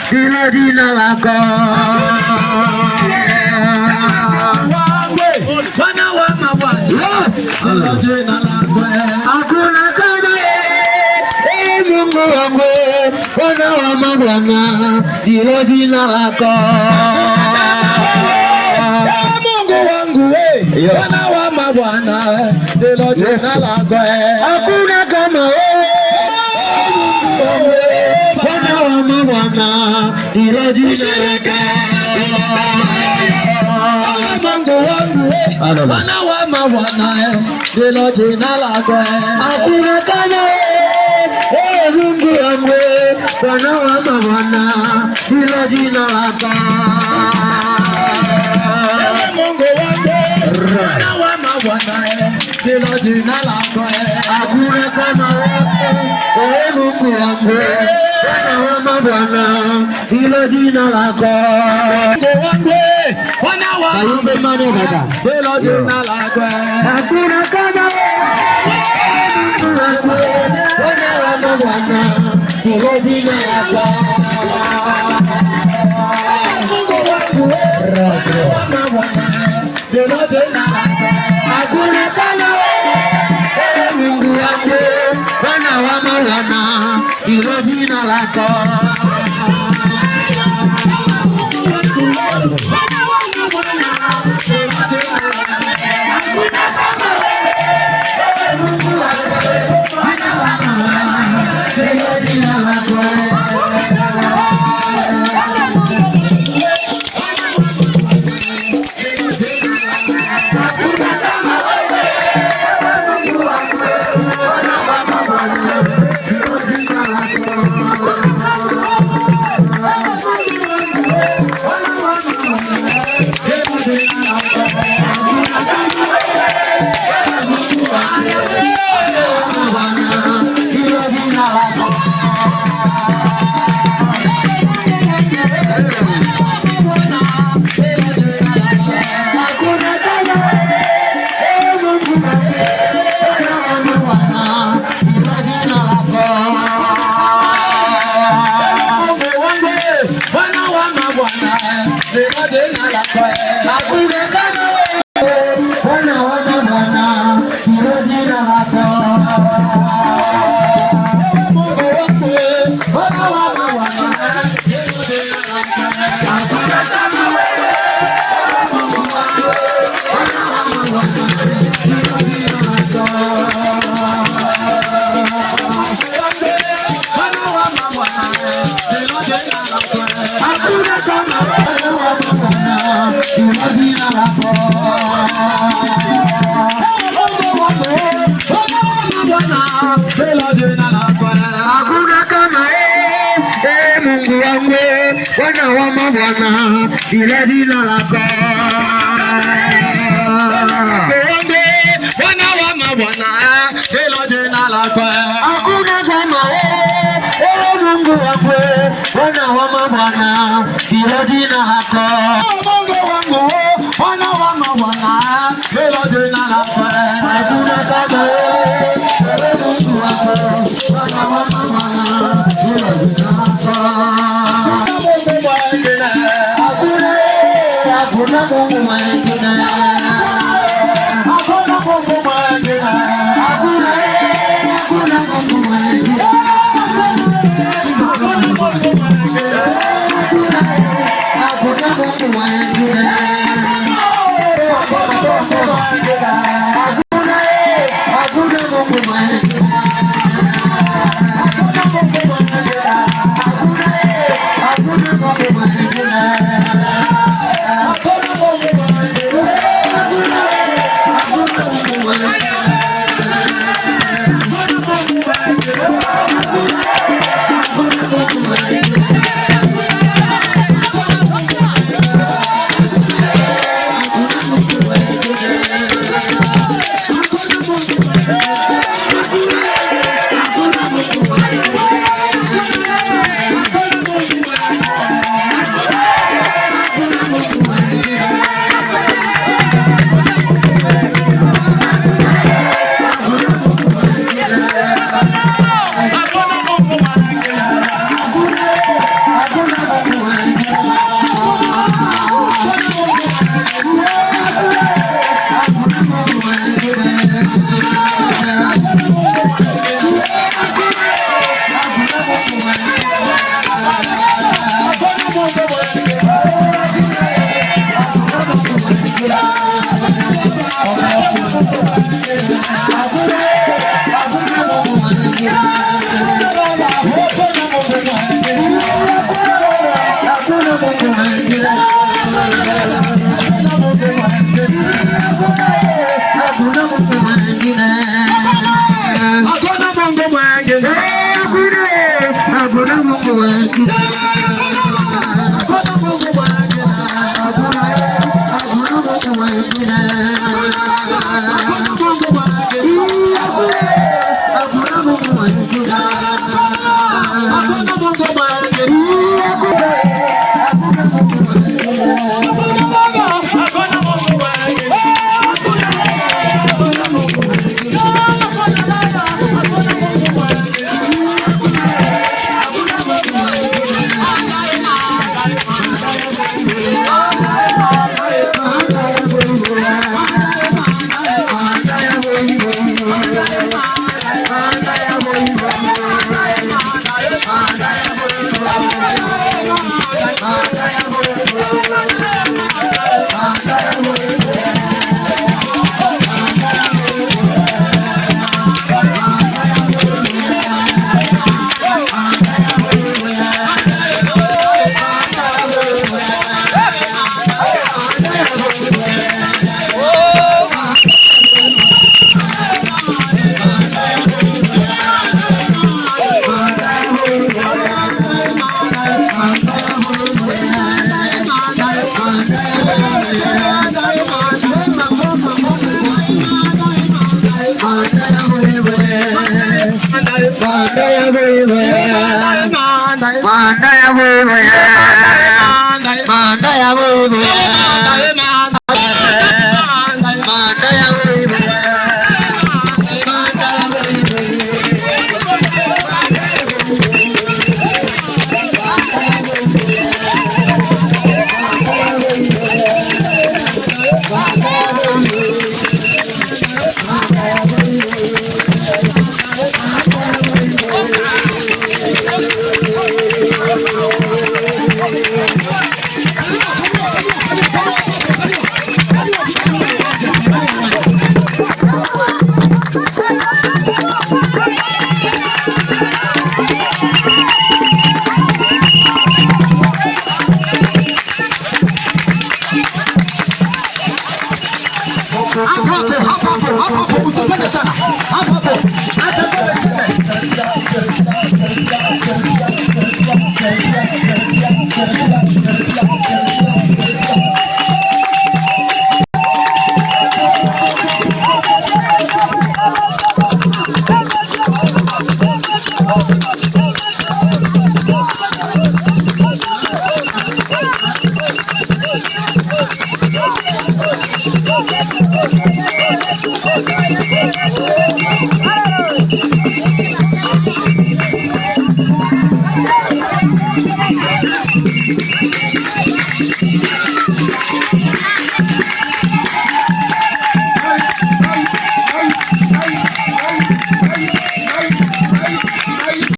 Dilo jina lako Bwana wa mabwana Dilo jina lako Hakuna kama Mungu wangu Bwana wa mabwana Dilo jina lako Mungu wangu Bwana wa mabwana Dilo jina lako Hakuna kama Bwana dilo jina Mungu wangu Bwana wa mabwana dilo jina lako hakuna kama Mungu wangu Bwana wa mabwana dilo jina lako Mungu wangu Bwana wa mabwana dilo jina lako hakuna kama Mungu wangu Bwana dilo jina lako Bwana wa mabwana dilo jina lako hakuna kama Bwana wa mabwana dilo jina lako Mungu wangu Bwana wa mabwana dilo jina lako hakuna kama Mungu wangu Bwana wa mabwana dilo jina lako Bwana wa mabwana dilo jina lako Bwana wa mabwana dilo jina lako hakuna kama Mungu wangu Bwana wa mabwana dilo jina lako Mungu wangu Bwana wa mabwana dilo jina lako hakuna kama Mungu wangu Bwana wa mabwana dilo jina lako Hakuna Mungu mwingine Hakuna Mungu mwingine Hakuna Mungu mwingine Hakuna Mungu mwingine Hakuna Mungu mwingine Hakuna Mungu mwingine Thank you.